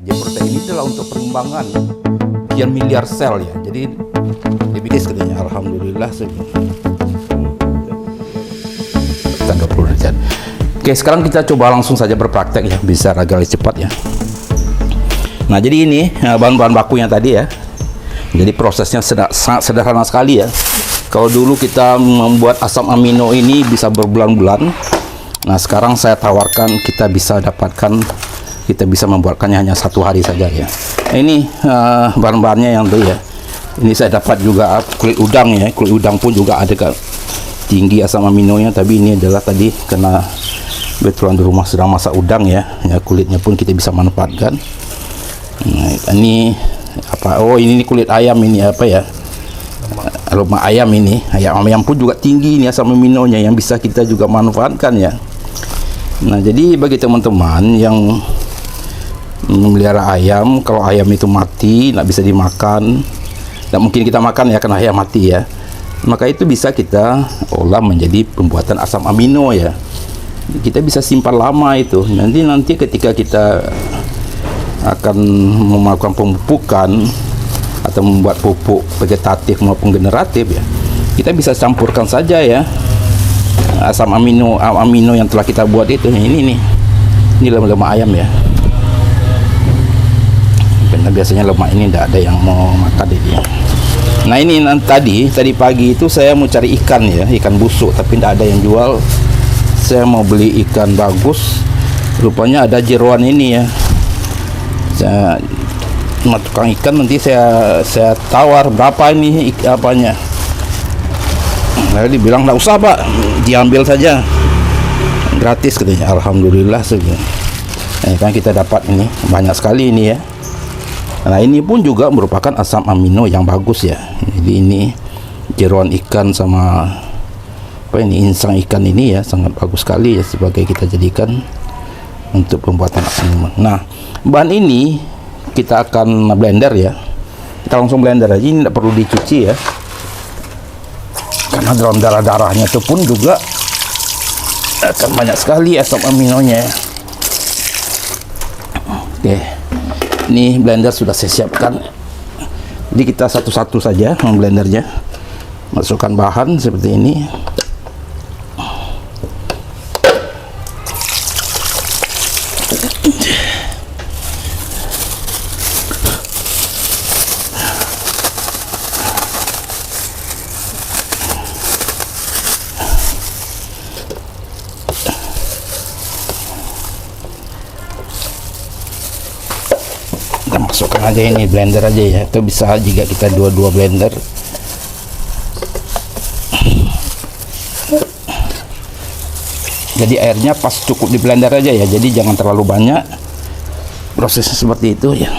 Ya, protein itu adalah untuk pengembangan sekian miliar sel ya. Jadi lebih katanya alhamdulillah kita 20 derajat. Oke, sekarang kita coba langsung saja berpraktek ya, bisa agak cepat ya. Nah, jadi ini bahan-bahan bakunya tadi ya. Jadi prosesnya sangat sederhana sekali ya. Kalau dulu kita membuat asam amino ini bisa berbulan-bulan. Nah, sekarang saya tawarkan kita bisa membuatkannya hanya 1 hari saja ya. Ini bahan-bahannya yang tuh ya. Ini saya dapat juga kulit udang ya. Kulit udang pun juga ada tinggi asam aminonya, tapi ini adalah tadi karena betulan di rumah sedang masak udang ya. Ya, kulitnya pun kita bisa manfaatkan. Nah, ini apa? Oh, ini kulit ayam ini apa ya? Lemak ayam ini. Ayam pun juga tinggi ini asam aminonya yang bisa kita juga manfaatkan ya. Nah, jadi bagi teman-teman yang memelihara ayam, kalau ayam itu mati, nggak bisa dimakan, nggak mungkin kita makan ya karena ayam mati ya, maka itu bisa kita olah menjadi pembuatan asam amino ya. Kita bisa simpan lama itu. Nanti ketika kita akan melakukan pemupukan atau membuat pupuk vegetatif maupun generatif ya, kita bisa campurkan saja ya asam amino yang telah kita buat itu. Ini lemak ayam ya, karena biasanya lemak ini tidak ada yang mau makan ini. Nah, ini tadi pagi itu saya mau cari ikan ya, ikan busuk, tapi tidak ada yang jual. Saya mau beli ikan bagus, rupanya ada jeroan ini ya. Saya tukang ikan, nanti saya tawar berapa ini apanya. Lalu dibilang nggak usah pak, diambil saja gratis katanya. Alhamdulillah saja. Nah, kan kita dapat ini banyak sekali ini ya. Nah, ini pun juga merupakan asam amino yang bagus ya. Jadi ini jeroan ikan sama apa ini, insang ikan ini ya, sangat bagus sekali ya sebagai kita jadikan untuk pembuatan asam amino. Nah, bahan ini kita akan blender ya. Kita langsung blender aja, ini tidak perlu dicuci ya. Karena dalam darahnya itu pun juga akan banyak sekali asam aminonya. Oke, ini blender sudah saya siapkan. Jadi kita satu-satu saja memblendernya. Masukkan bahan seperti ini. Kita masukkan aja ini blender aja ya, itu bisa jika kita dua blender. Jadi airnya pas cukup di blender aja ya, jadi jangan terlalu banyak. Prosesnya seperti itu ya.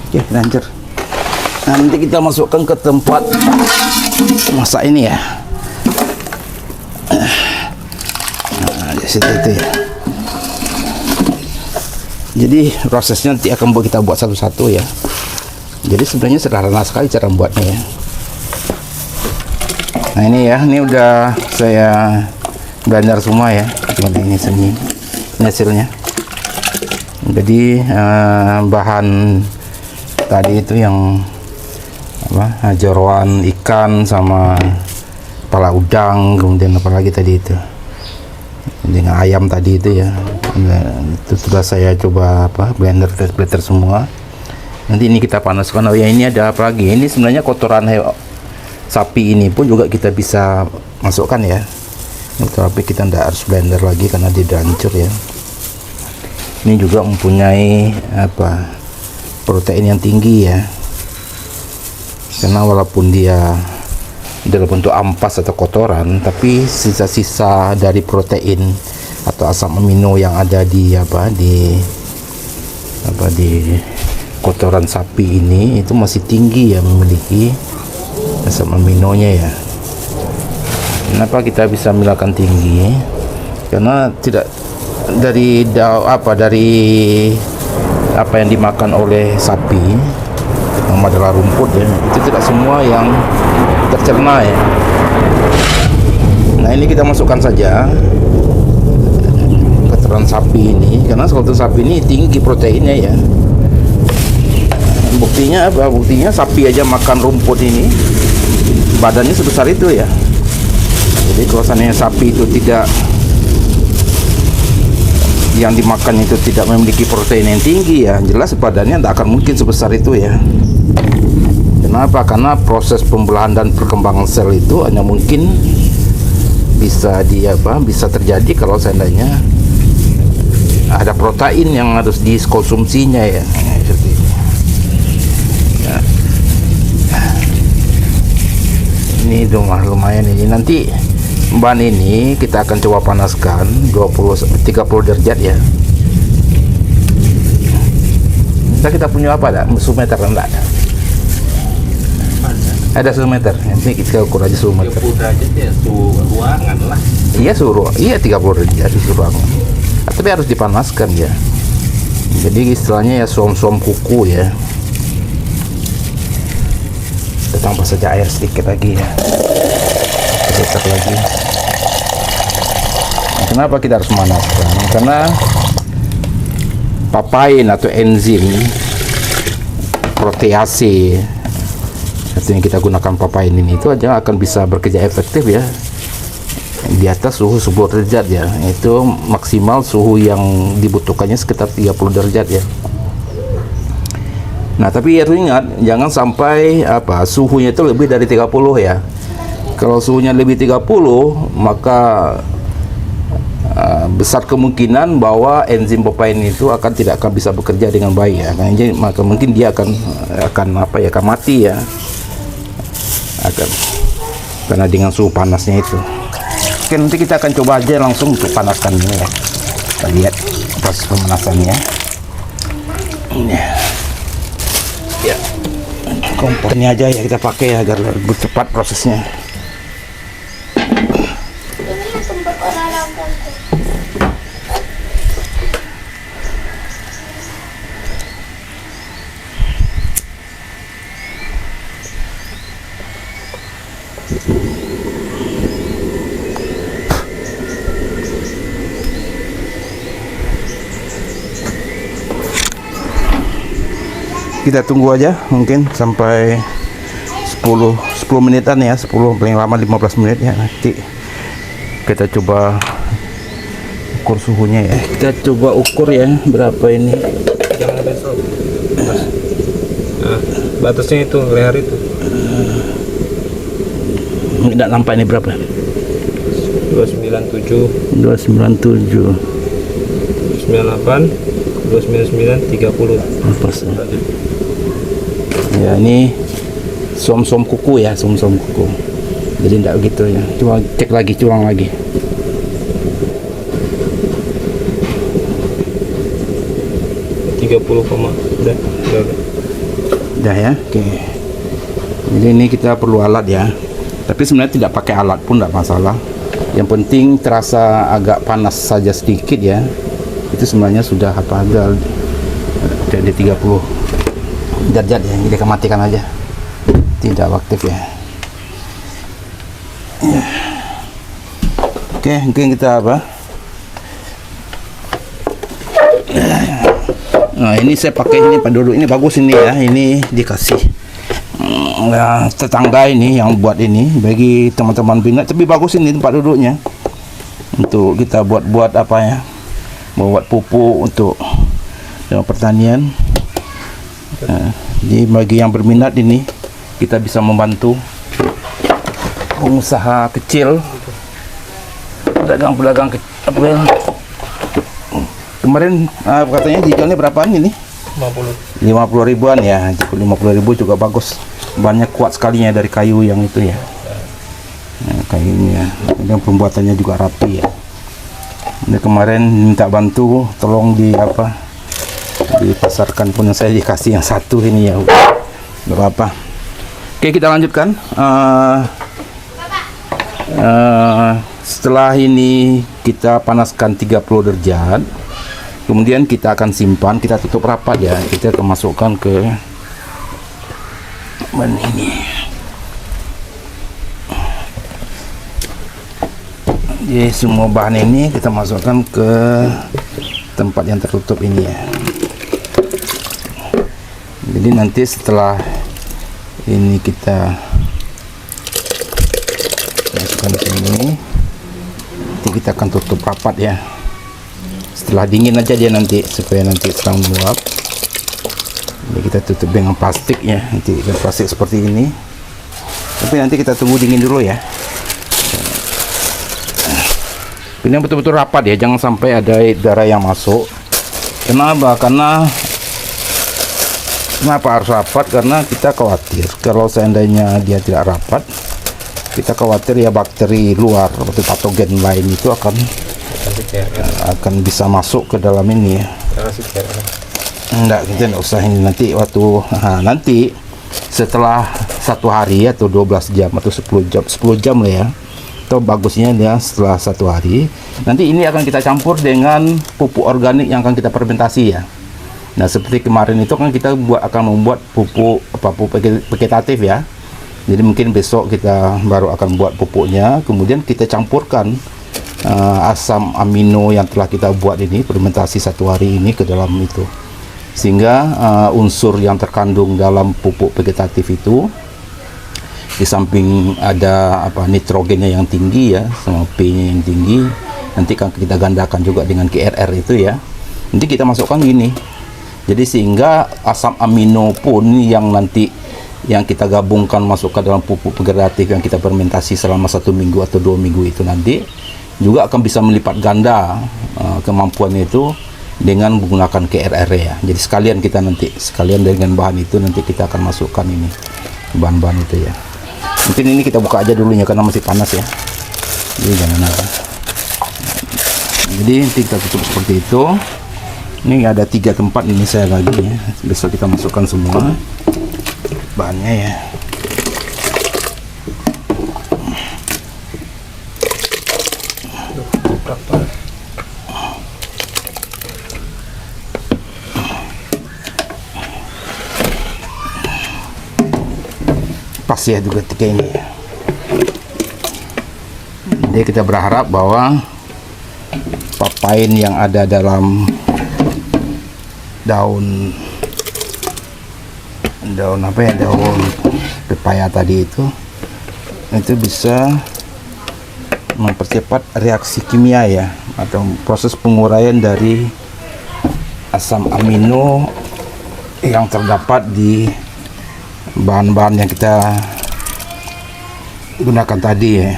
Oke, lanjut. Nah, nanti kita masukkan ke tempat masak ini ya. Nah, di situ itu ya. Jadi prosesnya nanti akan kita buat satu-satu ya. Jadi sebenarnya sederhana sekali cara membuatnya ya. Nah, ini ya, ini udah saya blender semua ya. Ini hasilnya. Jadi bahan tadi itu yang apa, jeroan ikan sama kepala udang, kemudian apa lagi tadi itu dengan ayam tadi itu ya. Nah, itu sudah saya coba blender semua. Nanti ini kita panaskan. Oh ya, ini ada apa lagi, ini sebenarnya kotoran sapi ini pun juga kita bisa masukkan ya, tapi kita tidak harus blender lagi karena dia udah hancur ya. Ini juga mempunyai apa, protein yang tinggi ya, karena walaupun dia dalam bentuk ampas atau kotoran, tapi sisa-sisa dari protein atau asam amino yang ada di kotoran sapi ini itu masih tinggi ya, memiliki asam aminonya ya. Kenapa kita bisa bilang tinggi? Karena tidak dari apa yang dimakan oleh sapi, yang adalah rumput ya, itu tidak semua yang tercerna ya. Nah, ini kita masukkan saja kotoran sapi ini, karena kotoran sapi ini tinggi proteinnya ya. Buktinya apa? Buktinya sapi aja makan rumput ini badannya sebesar itu ya. Jadi kalau seandainya sapi itu tidak, yang dimakan itu tidak memiliki protein yang tinggi ya, jelas badannya tidak akan mungkin sebesar itu ya. Kenapa? Karena proses pembelahan dan perkembangan sel itu hanya mungkin bisa bisa terjadi kalau seandainya ada protein yang harus dikonsumsinya ya. Seperti ini. Ya. Ini lumayan ini. Nanti bahan ini kita akan coba panaskan 30 derajat ya. Kita punya apa ada? Suhu meter enggak? Ada suhu meter. Nanti kita ukur aja suhu meter. 30 derajat ya, suhu ruangan lah. Iya, iya 30 derajat suhu ruangan. Tapi harus dipanaskan ya. Jadi istilahnya ya suam-suam kuku ya. Kita tambah saja air sedikit lagi ya. Sedikit lagi. Kenapa kita harus memanaskan? Karena papain atau enzim protease yang kita gunakan papain ini itu aja akan bisa bekerja efektif ya di atas suhu 10 derajat ya. Itu maksimal suhu yang dibutuhkannya sekitar 30 derajat ya. Nah, tapi harus ingat jangan sampai suhunya itu lebih dari 30 ya. Kalau suhunya lebih 30, maka besar kemungkinan bahwa enzim papain itu tidak akan bisa bekerja dengan baik ya. Jadi maka mungkin dia akan mati ya. Karena dengan suhu panasnya itu. Oke, nanti kita akan coba aja langsung untuk panaskan ini ya. Kita lihat proses pemanasannya. Ya, kompor ini aja ya kita pakai agar lebih cepat prosesnya. Kita tunggu aja mungkin sampai 10 menitan ya, 10 paling lama 15 menit ya. Nanti kita coba ukur suhunya ya. Kita coba ukur ya berapa ini. Jangan besok. Nah, batasnya itu leher itu. Tidak nampak ini berapa? 297 297 98 299 30. pas ya. Ini som kuku ya, som kuku, jadi tidak begitu ya. Coba cek lagi, curang lagi. Udah ya. Oke, jadi ini kita perlu alat ya, tapi sebenarnya tidak pakai alat pun tidak masalah. Yang penting terasa agak panas saja sedikit ya, itu sebenarnya sudah jadi 30 derajat ya. Kita akan matikan aja, tidak aktif ya. Oke, mungkin kita nah, ini saya pakai ini Pak Dodo, ini bagus ini ya. Ini dikasih tetangga ini yang buat ini bagi teman-teman binat, tapi bagus ini tempat duduknya untuk kita buat membuat pupuk untuk pertanian. Jadi bagi yang berminat ini kita bisa membantu pengusaha kecil, pedagang kecil. Kemarin katanya dijualnya berapaan ini? 50 ribuan ya. 50 ribu juga bagus, banyak kuat sekalinya dari kayu yang itu ya. Nah, kayunya dan pembuatannya juga rapi ya. Ini kemarin minta bantu tolong dipasarkan pun saya dikasih yang satu ini ya, berapa. Oke, kita lanjutkan. Setelah ini kita panaskan 30 derajat, kemudian kita akan simpan, kita tutup rapat ya, kita akan masukkan ke ini. Jadi semua bahan ini kita masukkan ke tempat yang tertutup ini ya. Jadi nanti setelah ini kita masukkan ke sini, nanti kita akan tutup rapat ya. Setelah dingin aja dia nanti, supaya nanti sedang menguap. Jadi kita tutup dengan plastik ya, nanti dengan plastik seperti ini. Tapi nanti kita tunggu dingin dulu ya. Ini betul-betul rapat ya, jangan sampai ada darah yang masuk. Kenapa? Kenapa harus rapat? Karena kita khawatir kalau seandainya dia tidak rapat, kita khawatir ya bakteri luar atau patogen lain itu akan bisa masuk ke dalam ini ya. Enggak, kita enggak usah ini nanti nanti setelah 1 hari atau 12 jam atau 10 jam lah ya. Atau bagusnya dia setelah 1 hari, nanti ini akan kita campur dengan pupuk organik yang akan kita fermentasi ya. Nah, seperti kemarin itu kan kita akan membuat pupuk vegetatif ya. Jadi mungkin besok kita baru akan buat pupuknya, kemudian kita campurkan asam amino yang telah kita buat ini, fermentasi 1 hari ini ke dalam itu, sehingga unsur yang terkandung dalam pupuk vegetatif itu, di samping ada nitrogennya yang tinggi ya, sama P-nya yang tinggi, nanti kan kita gandakan juga dengan KRR itu ya. Nanti kita masukkan gini. Jadi sehingga asam amino pun yang nanti yang kita gabungkan masuk ke dalam pupuk vegetatif yang kita fermentasi selama 1 minggu atau 2 minggu itu nanti juga akan bisa melipat ganda kemampuannya itu dengan menggunakan KRR ya. Jadi sekalian dengan bahan itu nanti kita akan masukkan ini bahan-bahan itu ya. Mungkin ini kita buka aja dulunya karena masih panas ya. Jadi jangan apa. Jadi nanti kita tutup seperti itu. Ini ada 3 tempat ini saya lagi ya. Besok kita masukkan semua bahannya ya. Pas ya juga ketika ini. Jadi kita berharap bahwa papain yang ada dalam daun pepaya tadi itu bisa mempercepat reaksi kimia ya, atau proses penguraian dari asam amino yang terdapat di bahan-bahan yang kita gunakan tadi ya.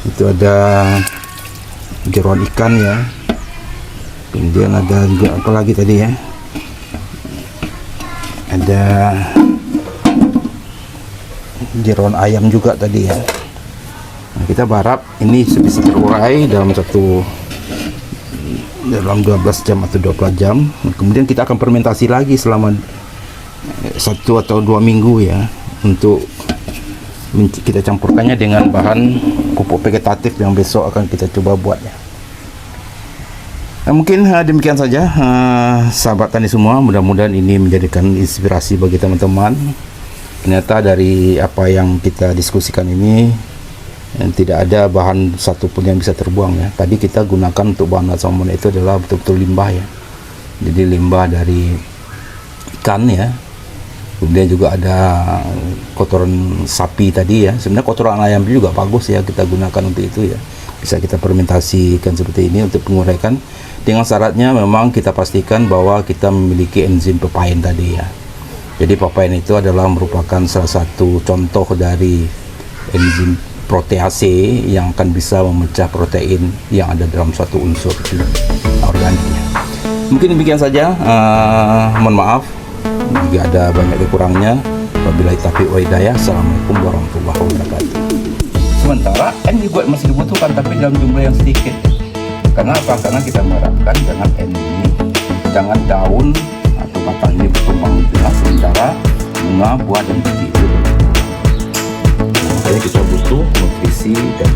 Itu ada jeroan ikan ya, kemudian ada juga apa lagi tadi ya, ada jeroan ayam juga tadi ya. Nah, kita berharap ini bisa terurai dalam 12 jam atau 24 jam. Kemudian kita akan fermentasi lagi selama 1 atau 2 minggu ya, untuk kita campurkannya dengan bahan pupuk vegetatif yang besok akan kita coba buat ya. Nah, mungkin demikian saja sahabat tani semua, mudah-mudahan ini menjadikan inspirasi bagi teman-teman. Ternyata dari apa yang kita diskusikan ini tidak ada bahan satupun yang bisa terbuang ya. Tadi kita gunakan untuk bahan asam amino itu adalah betul-betul limbah ya. Jadi limbah dari ikan ya. Kemudian juga ada kotoran sapi tadi ya. Sebenarnya kotoran ayam juga bagus ya, kita gunakan untuk itu ya. Bisa kita fermentasikan seperti ini untuk penguraikan, dengan syaratnya memang kita pastikan bahwa kita memiliki enzim papain tadi ya. Jadi papain itu adalah merupakan salah satu contoh dari enzim protease yang akan bisa memecah protein yang ada dalam suatu unsur organiknya. Mungkin demikian saja, mohon maaf jika ada banyak kekurangnya. Wabillahi taufiq wa hidayah. Assalamualaikum warahmatullahi wabarakatuh. Sementara N juga masih dibutuhkan, tapi dalam jumlah yang sedikit. Karena apa? Karena kita mengharapkan dengan N ini jangan daun atau batang ini berkembang di tengah, sementara bunga, buah dan biji itu. Makanya kita butuh nutrisi dan